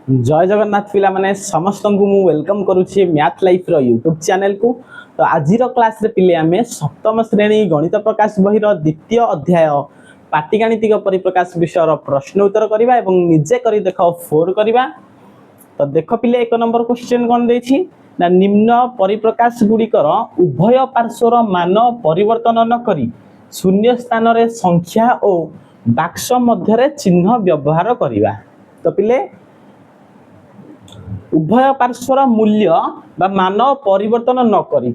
जय जगन्नाथ पिला माने समस्त को मु वेलकम करुछि मैथ लाइफ रो यूट्यूब चैनल को। तो आज क्लास रे पिले आमे सप्तम श्रेणी गणित प्रकाश बही रो द्वितीय अध्याय पाटिगाणितिक परिप्रकाश विषय रो प्रश्न उत्तर करिबा एवं निजे करी देखो 4 करिबा। तो देखो पिले एक नंबर क्वेश्चन कोन देछि ना निम्न परिप्रकाश गुडिकर उभय पार्श्वर मान परिवर्तन न करी शून्य स्थान रे संख्या और बाक्स मध्य रे चिन्ह व्यवहार करिबा। तो पिले उभय पार्श्वर मूल्य बा मान परिवर्तन न करी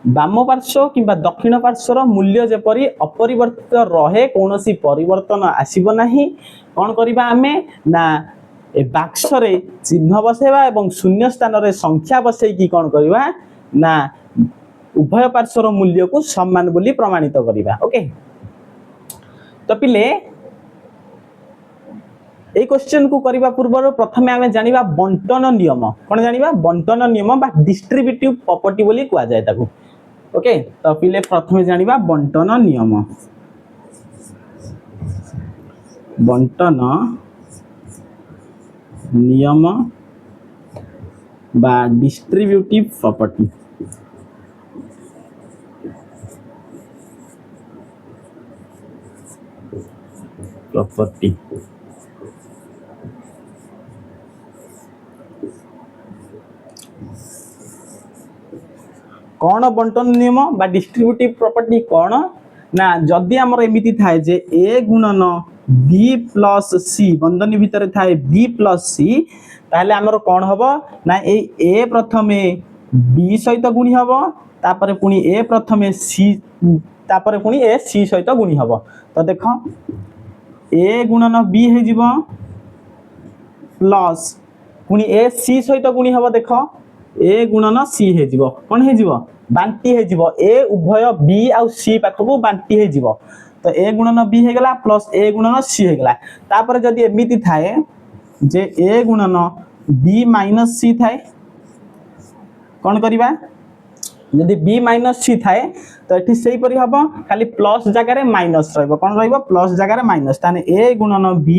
बाम पार्श्व किंबा दक्षिण पार्श्वर मूल्य जेपरी अपरिवर्तित रहे कौनसी परिवर्तन आसीबो नाही। कोन करिबा आमे ना ए बाक्स रे चिन्ह बसेबा एवं शून्य स्थान रे संख्या बसै की कोन करिबा ना उभय पार्श्वर मूल्य को समान बोली प्रमाणित करिबा। ओके तो पिले ए क्वेश्चन को करबा पूर्व प्रथमे आमे जानिबा बंटन नियम। कोन जानिबा बंटन नियम बा डिस्ट्रीब्यूटिव प्रॉपर्टी बोली कुआ जाय ताकू। ओके तो पिले प्रथमे जानिबा बंटन नियम। बंटन नियम बा डिस्ट्रीब्यूटिव प्रॉपर्टी। कौन बंटन नियम बा डिस्ट्रीब्यूटिव प्रॉपर्टी कौन ना जदि हमर एमिति थाए जे a गुणन b प्लस c बंधनी भितर थाए b प्लस c ताले हमर कौन हबो ना ए a प्रथमे b सहित गुणी हबो तापरे पुनी a प्रथमे c तापरे पुनी a c सहित गुणी हबो। तो देखो a गुणन b हे जिवो प्लस पुनी a c सहित गुणी हबो। देखो a गुणन c हे जिवो कोन हे जिवो बांटी हे जिवो a उभय b आ c पाखकु बांटी हे जिवो। तो a गुणन b हे गला प्लस a गुणन c हे गला। तापर जदि एमिति थाए जे a गुणन b माइनस c थाए कोन करिबा जदि b माइनस c थाए तो एठी सेही परि हबो खाली प्लस जगह रे माइनस रहइबो कोन रहइबो प्लस जगह रे माइनस ताने a गुणन b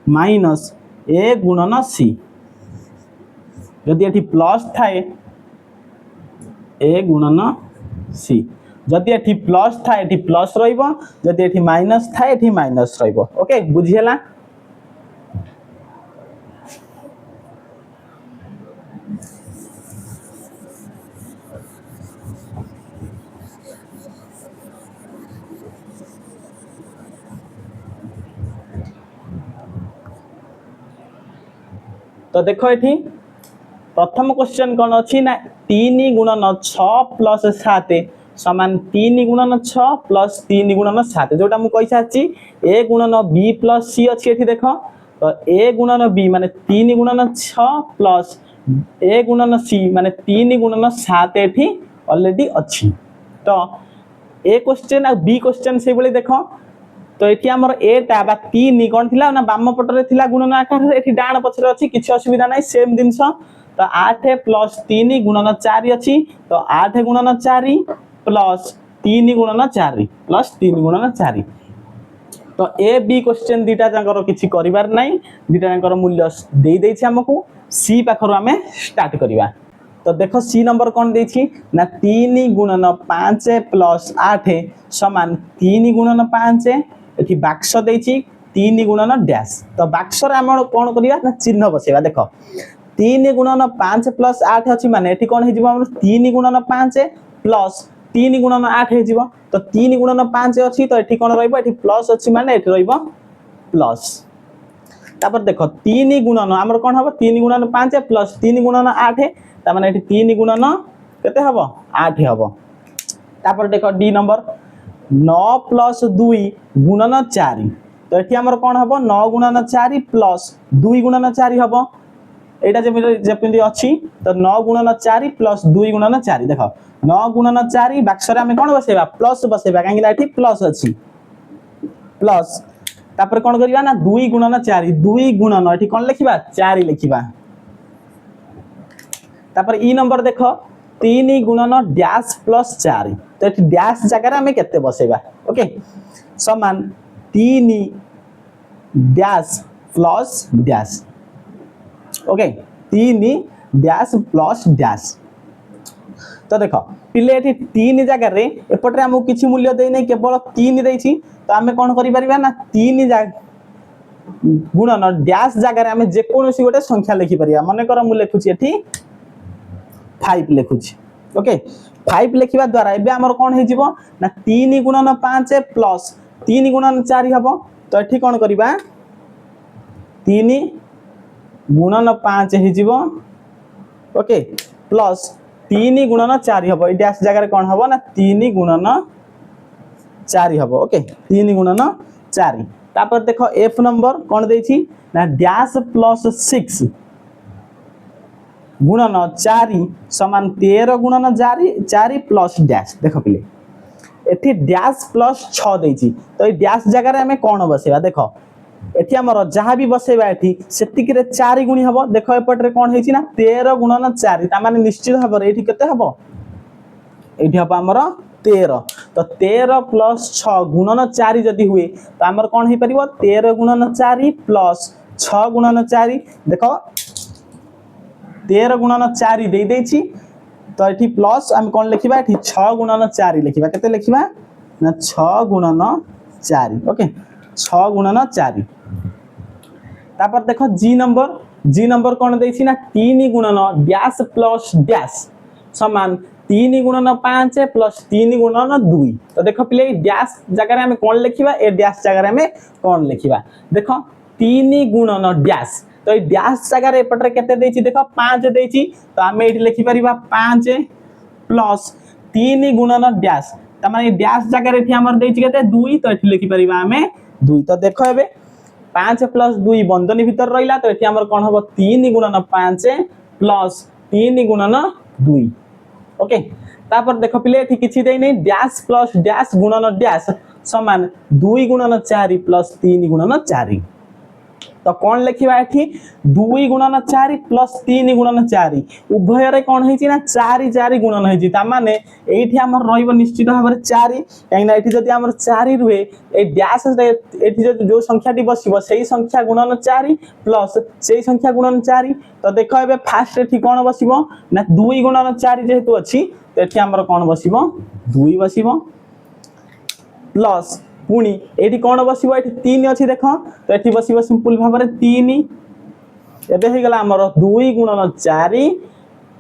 माइनस a गुणन c जदि एठी प्लस थाए a गुणन c जदि एठी प्लस थाए एठी प्लस रहइबो जदि एठी माइनस थाए एठी माइनस रहइबो। ओके बुझियला। तो देखो एठी प्रथम क्वेश्चन कौन अच्छी ना 3 गुणन 6 प्लस 7 समान 3 गुणन 6 प्लस 3 गुणन 7 जोटा मु कहि साची a गुणन b प्लस c अच्छी एठी देखो। तो a गुणन b माने 3 गुणन 6 प्लस a गुणन c माने 3 गुणन 7 एठी ऑलरेडी अच्छी। तो a क्वेश्चन आ b क्वेश्चन से बोले देखो तो एठी हमर a टा बा 3 कोन थिला ना बाम पटरे थिला गुणन आकार एठी डाण पछरे अछि किछि असुविधा नै सेम दिनस। तो 8 प्लस 3 गुणन 4 अच्छी तो 8 गुणन 4 प्लस 3 गुणन 4 प्लस 3 गुणन 4। तो ए बी क्वेश्चन दीटा जाकर किछि करिवार नै दीटा जाकर मूल्य देई दै छै हमकु सी पाखरु हमें स्टार्ट करिवा। तो देखो सी नंबर कोन दै छी ना 3 गुणन 5 प्लस 8 समान 3 गुणन 5 एठी बाक्स दै छी 3 गुणन डैश। तो बाक्स रे हम कोन करिवा ना चिन्ह बसेबा। देखो 3 गुणन 5 प्लस 8 अछि माने एठी कोन हे जिवो हमर 3 गुणन 5 प्लस 3 गुणन 8 हे जिवो। तो 3 गुणन 5 अछि तो एठी कोन रहइबो एठी प्लस अछि माने एठी रहइबो प्लस। तापर देखो 3 गुणन हमर कोन हबो 3 गुणन 5 प्लस 3 गुणन 8 ता माने एठी 3 गुणन केते हबो 8 हबो। तापर देखो डी नंबर 9 प्लस 2 गुणन 4 तो एठी हमर कोन हबो 9 गुणन 4 प्लस 2 गुणन 4 हबो एटा जेपिंदी अछि। तो 9 गुणन 4 प्लस 2 गुणन 4 देखो 9 गुणन 4 बाक्स रे हमें कोन बसेबा प्लस बसेबा काहे कि एठी प्लस अछि प्लस। तापर कोन करिवा ना 2 गुणन 4 2 गुणन एठी कोन लिखिबा 4 लिखिबा। तापर ई नंबर देखो 3 गुणन डैश प्लस 4 तो एठी डैश जगह रे हमें केते बसेबा। ओके समान 3 dash plus dash okay 3 dash plus dash तो देख पिले ये 3 जगह एपटे आमको किसी मूल्य देना केवल 3 देती तो आम कौन कर ना 3 गुणन डैश जगह आम जेकोसी गोटे संख्या लिखिपर मनकर मुझे लिखुची ये 5 लिखुची ओके 5 लिखा द्वारा एबे आमर कौन हो ना 3 गुणन 5 प्लस 3 गुणन 4 हम तो ये कौन करवा 3 गुणन 5 हो ओके प्लस 3 गुणन 4 हम डैश जगह कौन हम ना 3 गुणन 4 हम ओके 3 गुणन 4 तापर देख एफ नंबर कौन देछि ना डैश प्लस 6 गुणन 4 समान 13 गुणन 4 प्लस डैश देख पिले एठी डैश प्लस 6 देछि तो ये डैश जगह आम कौन बसेबा देख एठी हमर जहाँ भी बसेबा एठी सेतिक रे 4 गुणी हबो देख एपटरे कौन हेछि ना 13 गुणन 4 ता माने निश्चित भाव एठी केते हबो एठी हबो हमर 13 तो 13 प्लस 6 गुणन 4 जदि हुए तो हमर कौन हे परिबो 13 गुणन 4 प्लस 6 गुणन 4 देखो 13 गुणन 4 दे देछि तो एठी प्लस हम कौन लिखिबा एठी 6 गुणन 4 लिखिबा केते लिखिबा ना 6 गुणन 4 ओके 6 गुणन 4 तापर देखो जी नंबर कौन देछि ना 3 गुणन डैश प्लस डैश समान 3 गुणन 5 प्लस 3 गुणन 2 तो देखो पिले डैश जगह में कौन लिखिबा ए डैश जगह में कौन लिखिबा देखो 3 गुणन डैश तो ये डैश जगह एपटे केते देछि देखो 5 देछि तो आम ये लिखि परिबा 5 प्लस 3 गुणन डैश त माने डैश जगह एठी हमर देछि केते 2 तो एठी लिखि परिबा हमें 2 तो देखो एबे 5 प्लस 2 बंधनी भीतर रहिला तो एठी हमर कोन हबो 3 गुणन 5 प्लस 3 गुणन 2 ओके तापर देखो पिले एठी किछि देइ नै डैश प्लस डैश गुणन डैश समान 2 गुणन 4 प्लस 3 गुणन 4 तो कौन लिखा एठी 2 गुणन 4 प्लस 3 गुणन 4 उभय रे कौन हेछि ना 4 4 गुणन हेछि ता माने एठी हमर रहइबो निश्चित भाव रे 4 काइना एठी जदि हमर 4 रुहे ए डैश एठी जदि जो संख्याटी बसिबो सेही संख्या गुणन 4 प्लस सेही संख्या गुणन 4 तो देखो एबे फास्ट एठी कौन बसिबो ना 2 गुणन 4 जेहेतु अछि तो एठी हमर कौन बसिबो 2 बसिबो प्लस पुणी एठी कौन बसिबो एठी 3 अछि देखो तो एठी बसिबो सिंपल भाव रे 3 एबे हे गला हमर 2 गुणन 4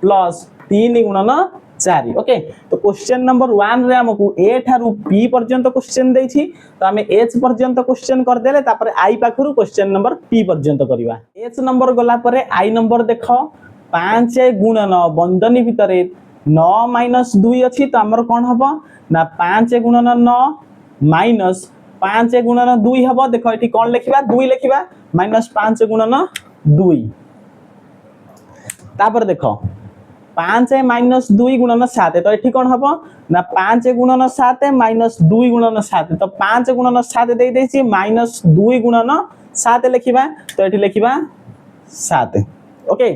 प्लस 3 गुणन 4 ओके तो क्वेश्चन नंबर 1 रे हमकु ए थारु पी पर्यंत क्वेश्चन देछि तो हमें एच पर्यंत क्वेश्चन कर देले तापर आई पाखरु क्वेश्चन नंबर पी पर्यंत करबा एच नंबर गला परे आई नंबर देखो 5 गुणन बंधनी भितरे 9 - 2 अछि तो हमर कोन हबो ना 5 गुणन 9 माइनस 5 गुणन 2 हम देखो ये कौन लिखा 2 लिखा माइनस 5 गुणन 2 तापर देखो 5 माइनस 2 गुणन 7 तो ये कौन हम ना 5 गुणन 7 माइनस 2 गुणन 7 तो 5 गुणन 7 दे देछि माइनस 2 गुणन 7 लिखा तो ये लिखा 7 ओके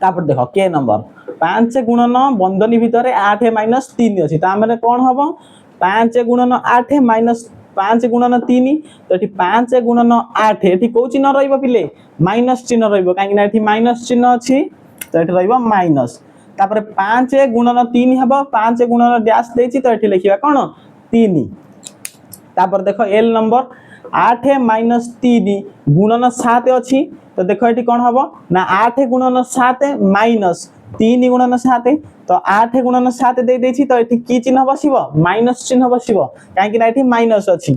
तापर देखो के नंबर 5 गुणन बंधनी भितर 8 माइनस 3 अछि तो आमे कौन हम 5 गुणन 8 माइनस 5 गुणन 3 तो ये 5 गुणन 8 ये कौ चिन्ह रहिबो पिले माइनस चिन्ह रहिबो काहे ना ये माइनस चिन्ह अछि तो ये रहिबो माइनस तापर 5 गुणन 3 हबो 5 गुणन डैश देछि तो ये लिखिबा कोन 3 तापर देखो एल नंबर 8 माइनस 3 गुणन 7 अछि तो देखो ये कौन हबो ना 8 गुणन 7 माइनस 3 गुणन 7 तो 8 गुणन 7 दे देछि तो एठी की चिन्ह बसिबो माइनस चिन्ह बसिबो काहे कि ना एठी माइनस अछि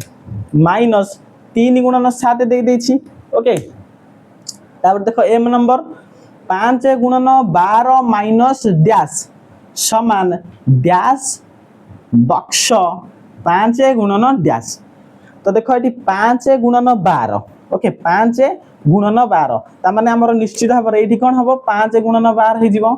माइनस 3 गुणन 7 दे देछि ओके तापर देखो एम नंबर 5 गुणन 12 माइनस डैश समान डैश बक्स 5 गुणन डैश तो देखो एठी 5 गुणन 12 ओके 5 गुणन 12 ता माने हमर निश्चित भाव एठी कोन हबो 5 गुणन 12 हे जिवो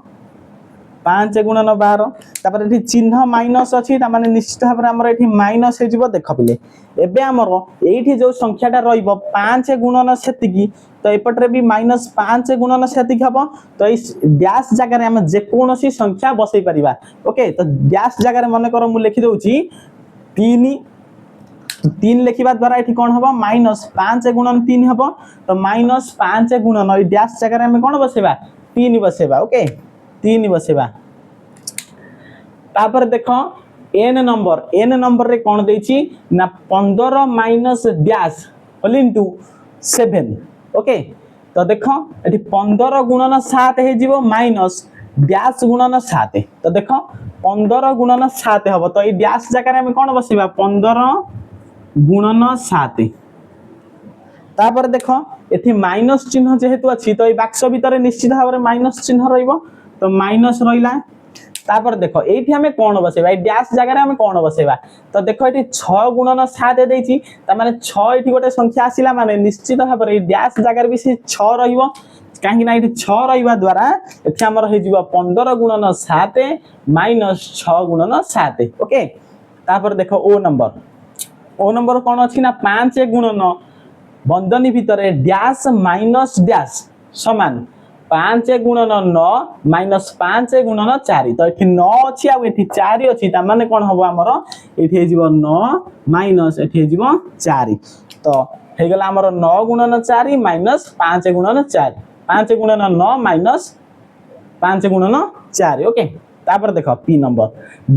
5 गुणन 12 तापर एठी चिन्ह माइनस अछि ता माने निश्चित भाव हमर एठी माइनस हे जिवो देख पिले एबे हमर एठी जो संख्याटा रहिबो 5 गुणन सेतिकी तो एपटरे भी माइनस 5 गुणन सेतिकी हबो तो इस डैश जगह रे हम जे कोनोसी संख्या बसै परिबा ओके तो डैश जगह रे माने कर मु लिखि दउची 3 तीन लिखा द्वारा ये कौन हम -5 गुणन 3 हम तो -5 गुणन ये डैश जगह आम कौन बसेबा 3 बसेबा ओके 3 बसेबा तापर देख एन नंबर रे कौन देछि ना 15 minus dash whole into 7 okay तो देख ये 15 गुणन 7 हे जीवो माइनस डैश गुणन 7 तो देख 15 गुणन 7 हम तो ये डैश जगह आम कौन बसेबा 15 गुणन 7 तापर देख ये माइनस चिन्ह जेहेतु अच्छी तो ये बाक्स भितर निश्चित भाव में माइनस चिन्ह रहिबो तो माइनस रहिला तापर देख ये आम कौन बसेबा डैश जगह आम कौन बसेबा तो देख ये 6 गुणन 7 देछि त माने 6 ये गोटे संख्या आसिला माने निश्चित भाव में डैश जगह भी से 6 रहिबो कहीं ना ये 6 रहिबा द्वारा एठी हमर हे जीवा 15 गुणन 7 माइनस 6 गुणन 7 ओके तापर देख ओ नंबर कौन अच्छी ना 5 गुणन बंधनी भितर डैश माइनस डैश समान 5 गुणन 9 माइनस 5 गुणन 4 तो ये 9 अच्छी आ 4 अच्छी तार कौन हम आमर ये 9 माइनस ये 4 तो हो गला आमर 9 गुणन 4 माइनस 5 गुणन 4 5 गुणन 9 माइनस 5 गुणन 4 ओके तापर देख P number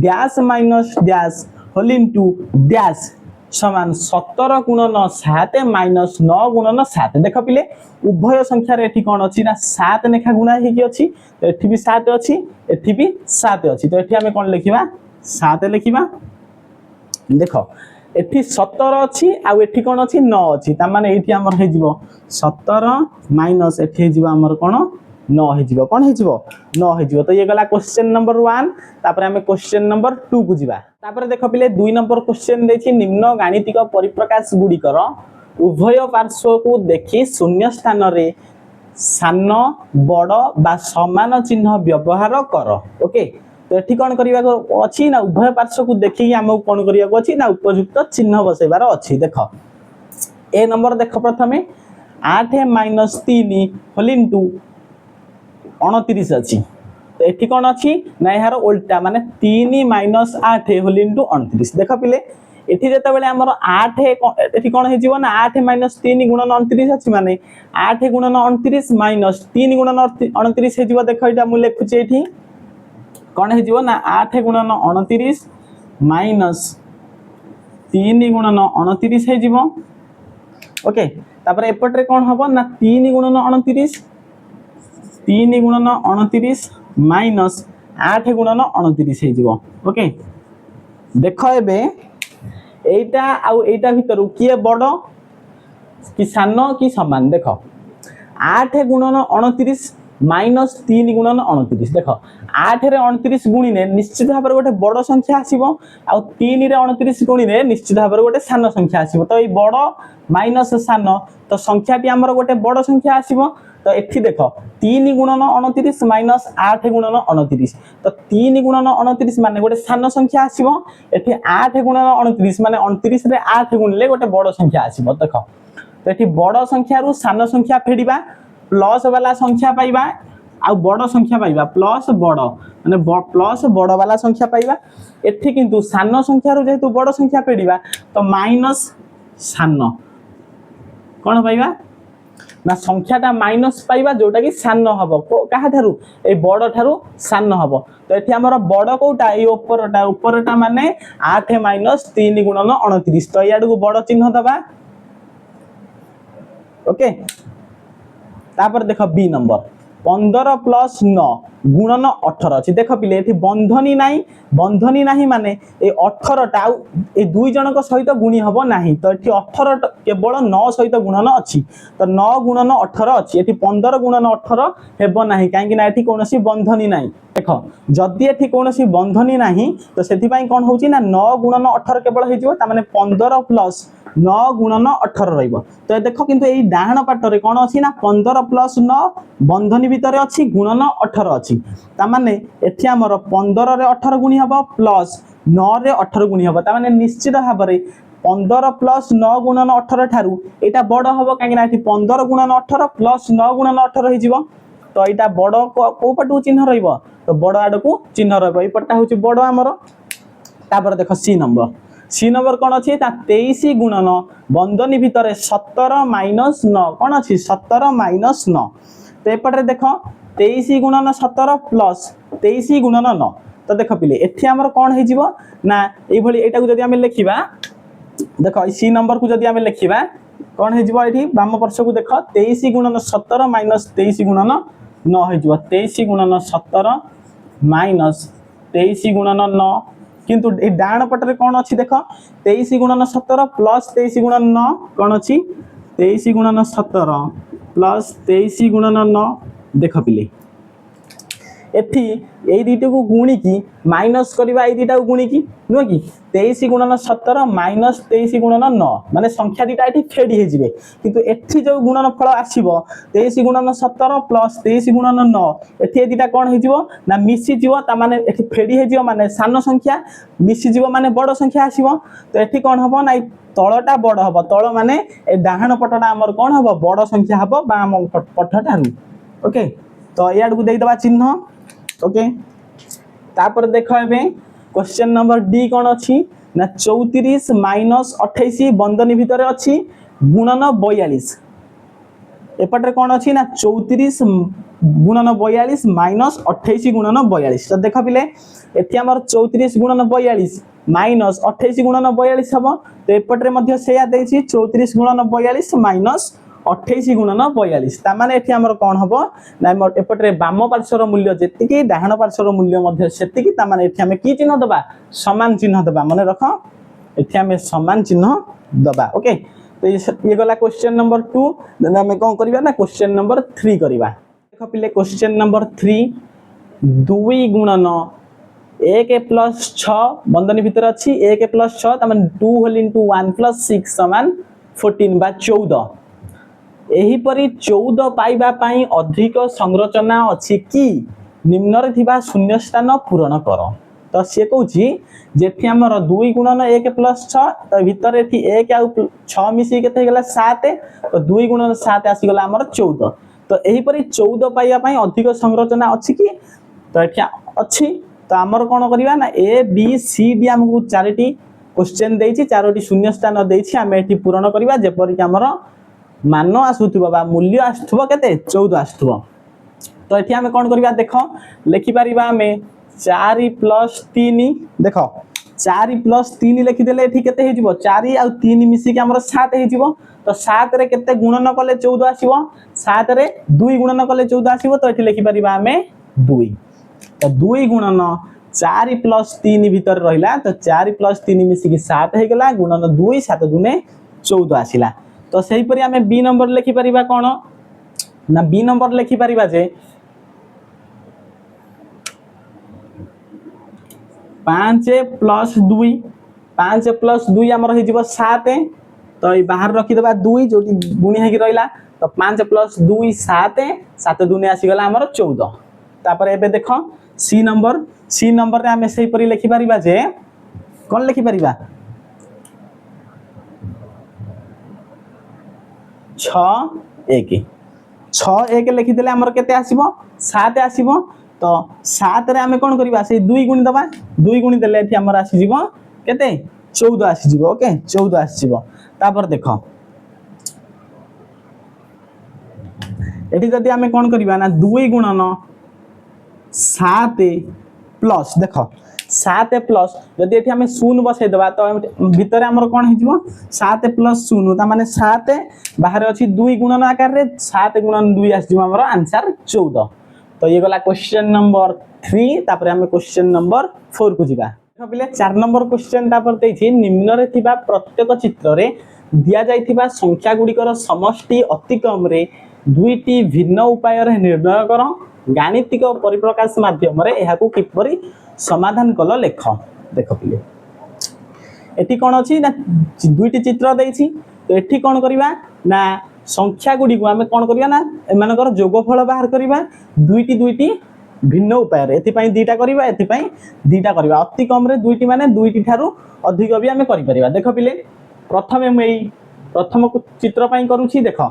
dash minus dash whole into dash समान 17 गुणन 7 माइनस 9 गुणन 7 देख पिले उभय संख्या रे एठी कोन अछि ना 7 लेखा गुणा हे कि अछि तो एठी भी 7 अछि एठी भी 7 अछि तो एठी हमें कोन लिखिबा 7 लिखिबा देखो एठी 17 अछि आ एठी कोन अछि 9 अछि त माने एठी हमर हे जिवो 17 माइनस एठी हे जिवो हमर कोन 9 हे जिवो कोन हे जिवो 9 हे जिवो तो ये गला क्वेश्चन नंबर 1 तापर हमें क्वेश्चन नंबर 2 को जिबा तापर देखो पिले 2 नंबर क्वेश्चन देछि निम्न गाणितिक परिप्रकाश गुडिकर उभय पार्श्व को देखि शून्य स्थान रे सान बड़ बा समान चिन्ह व्यवहार कर ओके तो एठी कोन करिवा अछि ना उभय पार्श्व को देखि हमहु कोन करिया को अछि ना उपयुक्त चिन्ह बसेबार अछि देखो ए नंबर देखो प्रथमे 8 - 3 होल इनटू 29 अछि तो एठी कोन अछि ना यार उल्टा माने 3 - 8 होल इनटू 29 देखो पिले एठी जते बेले हमर 8 एठी कोन हे जीवो ना 8 - 3 गुणन 29 अछि माने 8 गुणन 29 माइनस 3 गुणन 29 हे जीवो देखो एटा मु लेखु छी एठी कोन हे जीवो ना 8 गुणन 29 माइनस 3 गुणन 29 हे जीवो ओके तापर एपट रे कोन हबो ना 3 गुणन 29 3 गुणन 29 माइनस 8 गुणन 29 हे जीवो ओके देखो एबे एटा आउ एटा भितर किए बड़ कि सान कि समान देख 8 गुणन 29 माइनस 3 गुणन 29 देख 8 रे 29 गुणिले निश्चित भाव में गोटे बड़ संख्या आसीबो आ 3 रे 29 गुणिले निश्चित भाव में गोटे सान संख्या आसीबो तो ये बड़ माइनस सान तो संख्याटी हमर गोटे बड़ संख्या आसीबो तो एठी देख 3 गुणन 29 माइनस 8 गुणन 29 तो 3 गुणन 29 माने गोटे सान संख्या आसीबो एठी 8 गुणन 29 माने 29 रे 8 गुणले गोटे बड़ संख्या आसीबो देख तो एठी बड़ संख्या रु सान संख्या फेडिबा प्लस वाला संख्या पाइबा आ बड़ संख्या पाइबा प्लस बड़ माने प्लस बड़ वाला संख्या पाइबा एठी किंतु सान संख्या रु जेतु बड़ संख्या फेडिबा तो माइनस सान कोन पाइबा ना संख्याटा माइनस पाइबा जोटा कि सान हबो कहा थारु ए बड़ थारु सान हबो तो एठी हमर बड़ कोटा ए ऊपरटा माने 8 - 3 गुणन 29 तो याडू को बड़ चिन्ह दबा ओके तापर देखो बी नंबर 15 + 9 गुणन 18 अछि देख पिले एठी बंधनी नाही माने ए 18 टा ए दुई जनक सहित गुणी हबो नाही तो एठी 18 केवल 9 सहित गुणन अछि तो 9 गुणन 18 अछि एठी 15 गुणन 18 हेबो नाही काहे कि ना एठी कोनोसी बंधनी नाही देखो जदी एठी कोनोसी बंधनी नाही तो सेति पई कोन होउची ना 9 गुणन 18 केवल हे जिवो ता माने 15 + 9 गुणन 18 रहिबो तो देखो किंतु एई डाहण पाटरे कोन अछि ना 15 + 9 बंधनी भितरे अछि गुणन 18 अछि ता माने एठी हमर 15 रे 18 गुणी हबो प्लस 9 रे 18 गुणी हबो ता माने निश्चित भाबरे 15 + 9 गुणन 18 ठारू एटा बड़ हबो काहे ना एठी 15 गुणन 18 प्लस 9 गुणन 18 हे जिवो तो एटा बड़ को पटु चिन्ह रहिबो तो बड़ आडकू चिन्ह रहिबो ए पट्टा होची बड़ हमर तापर देखो सी नंबर कौन अच्छी 23 गुणन बंधनी भितर 17 माइनस 9 कौन अच्छी 17 माइनस 9 तो एपटे देख 23 गुणन 17 प्लस 23 गुणन 9 तो देख पिले एठी हमर कौन हो ना ये जदि आम लिखा देख सी नंबर को जदि आम लिखा कौन हो बाम पार्श्व को देख 23 गुणन 17 माइनस 23 गुणन 9 हो 23 गुणन 17 माइनस 23 गुणन 9 किंतु डाण पटे कौन अच्छी देख 23 गुणन 17 प्लस 23 गुणन 9 कौन अच्छी 23 गुणन 17 प्लस 23 गुणन 9 देख पिले एठी ए दुईटा को गुणी की माइनस करवा ए दुईटा को गुणी की नुह कि 23 गुणन 17 माइनस 23 गुणन 9 माने संख्या दुईटा एठी फेडी हे जिवे किंतु एठी जो गुणन फल आसीबो 23 गुणन 17 प्लस 23 गुणन 9 एठी ए दुईटा कोन हे जिवो ना मिसी जिवो ता माने एठी फेडी हे जिवो माने सानो संख्या मिसी जिवो माने बड़ संख्या आसीबो तो एठी कोन हबो ना तळटा बड़ हबो तळ माने ए डाहाण पटटा हमर कोन हबो बड़ संख्या हबो बाम पटटा ओके तो याड को देई दबा चिन्ह ओके तापर देख एबे क्वेश्चन नंबर डी कौन अच्छी ना 34 माइनस 28 बंधनी भितर अच्छी गुणन 42 एपटे कौन अच्छी ना 34 गुणन 42 माइनस 28 गुणन 42 तो देख पिले एठी हमर 34 गुणन 42 माइनस 28 गुणन 42 हम तो एपटे मध्य सेया देछि 34 गुणन 42 माइनस 28 गुणन 42 तामाने एठी हमर कोन हबो ना एपटे बाम पार्श्वर मूल्य जेतिकी डाहाण पार्श्वर मूल्य मध्य सेतिकी तामाने एठी हमें की चिन्ह दबा समान चिन्ह दबा माने रख एठी हमें समान चिन्ह दबा ओके तो ये गला क्वेश्चन नंबर 2 देन हमें कोन करबा ना क्वेश्चन नंबर 3 करबा देखो पिले क्वेश्चन नंबर 3 2 गुणन 1 प्लस 6 बंधनी भीतर अछि 1 प्लस 6 तामाने 2 होल इनटू 1 प्लस 6 समान 14 बा 14 एहीपरी 14 पाइबा पाई अधिक संरचना अछि कि निम्न रे थिबा शून्य स्थान पूरण कर तो से कहूची जेठी हमर 2 गुणन 1 प्लस 6 तो भीतर एठी 1 आ 6 मिसी केते गेला 7 तो 2 गुणन 7 आसी गेला हमर 14 तो एहीपरी 14 पाइबा पाई अधिक संरचना अछि कि तो एठी अछि तो हमर कोन करिवा ना ए बी सी डी हमकु चारटी क्वेश्चन देछि चारोटी शून्य स्थान देछि हम एठी पूरण करिवा जेपरि कि हमर मान आसुथबो बा मूल्य आसुथबो केते 14 आसुथबो तो एठी हमें कोन करबा देखो लिखि परिबा हमें 4 प्लस 3 देखो 4 प्लस 3 लिखि देले एठी केते हे जिवो 4 आ 3 मिसी के हमर 7 हे जिवो तो 7 रे केते गुणन कले 14 आसीबो 7 रे 2 गुणन कले 14 आसीबो तो एठी लिखि परिबा हमें 2 तो 2 गुणन 4 प्लस 3 भीतर रहिला तो 4 प्लस 3 मिसी के 7 हे गेला गुणन 2 7 दुने 14 आसीला तो सही परी हमें बी नंबर लिखि परिबा कोन ना बी नंबर लिखि परिबा जे 5 प्लस 2 हमर हे जिवो 7 तो ई बाहर रखि देबा 2 जोटी गुणी हे कि रहला तो 5 प्लस 2 7 7 दुने आसी गला हमर 14 तापर एबे देखो सी नंबर रे हमें सही परी लिखि परिबा जे कोन लिखि परिबा 6 लिखि देले हमर केते आसीबो 7 आसीबो तो 7 रे हमें कोन करबा से 2 गुणी दबा 2 गुणी देले एठी हमर आसी जीवो केते 14 आसी जीवो ओके 14 आसी जीवो तापर देखो एठी जदी हमें कोन करबा ना 2 गुणन 7 प्लस देखो 7 प्लस जदी एठी हमें 0 बसाई दबा तो भीतर हमर कोन हे जीवो 7 प्लस 0 ता माने 7 बाहर अछि 2 गुणन आकार रे 7 गुणन 2 आसी जीवो हमर आंसर 14 तो ये गला क्वेश्चन नंबर 3 तापर हमें क्वेश्चन नंबर 4 को जिबा देखबिले 4 नंबर क्वेश्चन तापर देछि निम्न रे थिबा प्रत्येक चित्र रे दिया जाइथिबा संख्या गुडिकर समष्टि अति कम रे दुईटी भिन्न उपाय रे निर्णय करो गाणितिक परिप्रकाश माध्यम रे एहा को किपरि समाधान कल लेख देखबिले एठी कोन अछि ना दुईटी चित्र देछि तो एठी कोन करबा ना संख्या गुडी को हमें कोन करिया ना एमानकर जोगफल बाहर करिबा दुईटी भिन्न उपाय रे एथि पई दीटा करिबा एथि पई दीटा करिबा अति कम रे दुईटी माने दुईटी थारु अधिक भी हमें करि परिबा देखो पिले प्रथमे मैं प्रथम चित्र पई करूछि देखो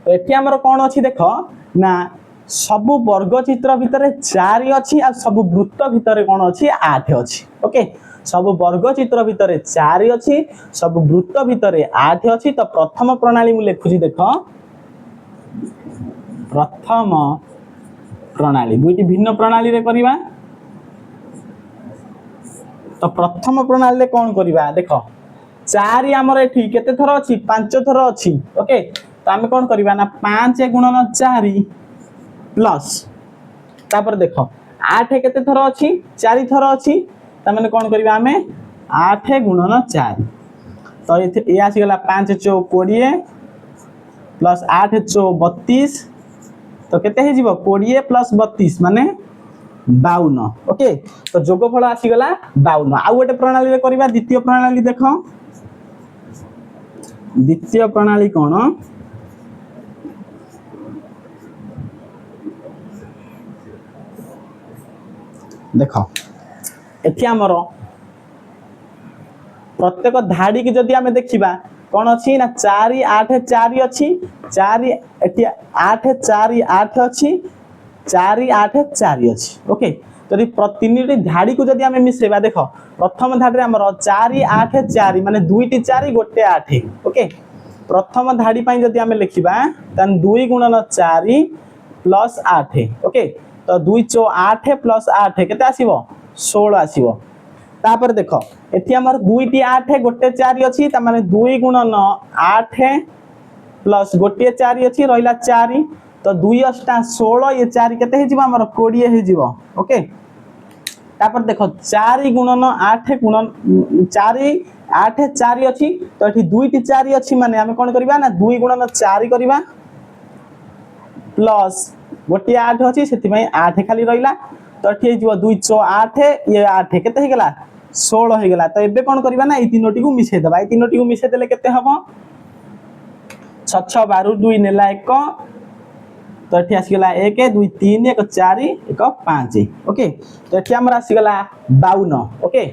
तो एथि हमर कोन अछि देखो ना सब वर्ग चित्र भितर 4 अछि आ सब वृत्त भितर कोन अछि 8 अछि ओके सब वर्ग चित्र भितर 4 अच्छी सब वृत्त भितर 8 अच्छी। तो प्रथम प्रणाली मु लिखुची देख प्रथम प्रणाली दुईटी भिन्न प्रणाली रे करबा। तो प्रथम प्रणाली रे कौन करबा देख 4 आमर एठी केते थर अछि 5 थर अछि। ओके तो आमे कौन करबा ना 5 गुणन 4 प्लस तापर देख 8 केते थर अछि 4 थर अछि त माने कौन करबा आमे 8 गुणन 4। तो ये आसी गला 5 चौ 20 प्लस 8 चौ 32 तो केते हे जीवो 20 प्लस 32 माने 52। ओके तो जोगफल आसी गला 52। आ गोटे प्रणाली रे करबा द्वितीय प्रणाली देखो द्वितीय प्रणाली कौन देख एठी हमर प्रत्येक धाड़ी की जदि आमे देखिबा कौन अच्छी ना 4 8 4 अच्छी 4 एठी 8 4 8 अच्छी 4 8 4 अच्छी। ओके जदि तीनटी धाड़ी को जदि आमे मिसेबा देख प्रथम धाड़ी हमर 4 8 4 माने दुईटी 4 गोटे 8। ओके प्रथम धाड़ी पई जदि आमे लिखिबा तन 2 गुणन 4 प्लस 8। ओके तो 2 चौ 8 प्लस 8 केते आसीबो 16 आसीबो। तापर देख एठी हमर दुईटी 8 गोटे 4 अछि त माने 2 गुणन 8 प्लस गोटे 4 अछि रहिला 4 तो 2 8 16 ये 4 केते हे जिवो हमर 20 हे जिवो। ओके तापर देख 4 गुणन 8 गुणन 4 8 4 अछि तो एठी दुईटी 4 अछि माने हम कोन करबा ना 2 गुणन 4 करबा प्लस गोटे 8 अछि सेति में 8 खाली रहिला तो एठी जिवो 2 चौ 8 ये 8 केते हे गेला 16 हे गेला। तो एबे कोन करबा ना ई तीनोटी को मिसे देबा। ई तीनोटी को मिसे देले केते हबो 6 6 12 2 नेला 1 तो एठी आसी गेला 1 2 3 1 4 1 5। ओके तो एठी हमर आसी गेला 52। ओके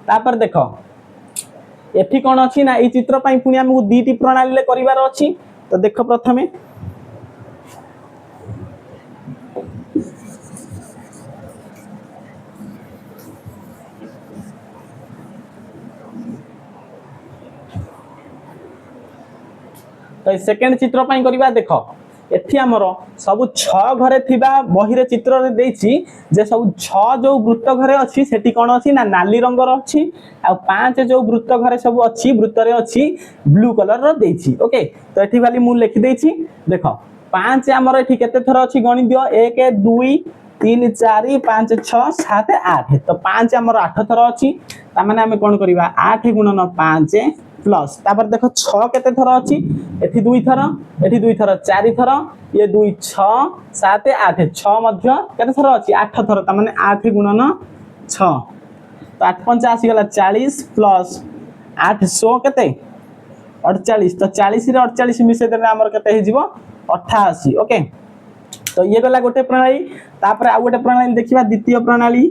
तापर देखो एठी कोन अछि ना ई चित्र पई पुनी हमहु दीटी प्रणाली ले करिवार अछि। तो देखो प्रथमे तो सेकेंड चित्र पई करिबा देखो एठी हमर सब 6 घरे थिबा बहिरे चित्र रे देछि जे सब 6 जो वृत्त घरे अछि सेठी कोन अछि ना नाली रंगर अछि आ 5 जो वृत्त घरे सब अछि वृत्त रे अछि ब्लू कलर रो देछि। ओके तो एठी वाली मु लिखि देछि देखो 5 हमर एठी केते थर अछि गणि दियो 1 2 3 4 5 6 7 8 तो 5 हमर 8 थर अछि त माने हम कोन करिबा 8 गुणन 5 प्लस तापर देखो 6 केते थर अछि एठी 2 थर एठी 2 थर 4 थर ये 2 6 7 8 6 मध्य केते थर अछि 8 थर त माने 8 गुणन 6 तो 8 5 आसी गेला 40 प्लस 800 केते 48 तो 40 रे 48 मिसे देले हमर केते हे जिवो 88। ओके तो ये गला गोटे प्रणाली। तापर आ गोटे प्रणाली देखिबा द्वितीय प्रणाली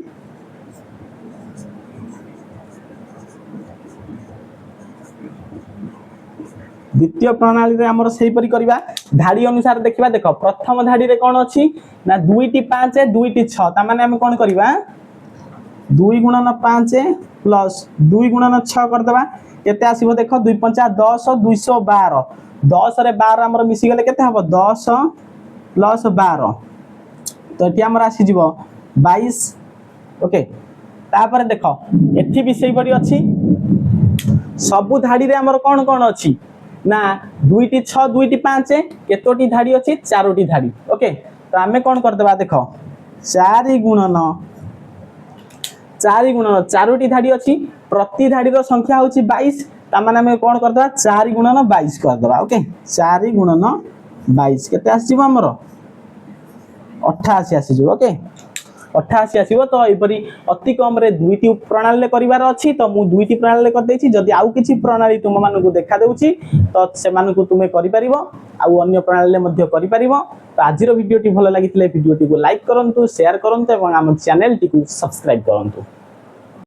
द्वितीय प्रणाली रे हमर सेही परि करबा धाड़ी अनुसार देखिबा देखो प्रथम धाड़ी रे कोन अछि ना 2टी 5 2टी 6 त माने हम कोन करबा 2 गुणन 5 प्लस 2 गुणन 6 कर देबा केते आसीबो देखो 2 5 10 212 10 रे 12 हमर मिसी गेले केते हबो 10 प्लस 12 तो एटी हमर आसी जिवो 22। ओके तापर देखो एठी भी सेही परि अछि सबु धाड़ी रे हमर कोन कोन अछि ना 2टी 6 2टी 5 केतोटी धाड़ी अछि 4टी धाड़ी। ओके तो हमें कोन कर देबा देखो 4 गुणन 4टी धाड़ी अछि प्रति धाड़ी रो संख्या होछि 22 त माने हमें कोन कर देबा 4 गुणन 22 कर देबा। ओके 4 गुणन 22 केते आसी जिवो हमरो 88 आसी जिवो। ओके 88 आसीबो तो एपरी अति कम रे दुईटी प्रणाली ले करिवार अछि तो मु दुईटी प्रणाली ले कर देछि जदि आउ किछि प्रणाली तुम मानु को देखा देउछि तो से मानु को तुमे करि परिबो आउ अन्य प्रणाली ले मध्य करि परिबो। तो आजिरो वीडियोटी भलो लागितले वीडियोटी को लाइक करंतु शेयर करंतु एवं हम चैनल टी को सब्सक्राइब करंतु।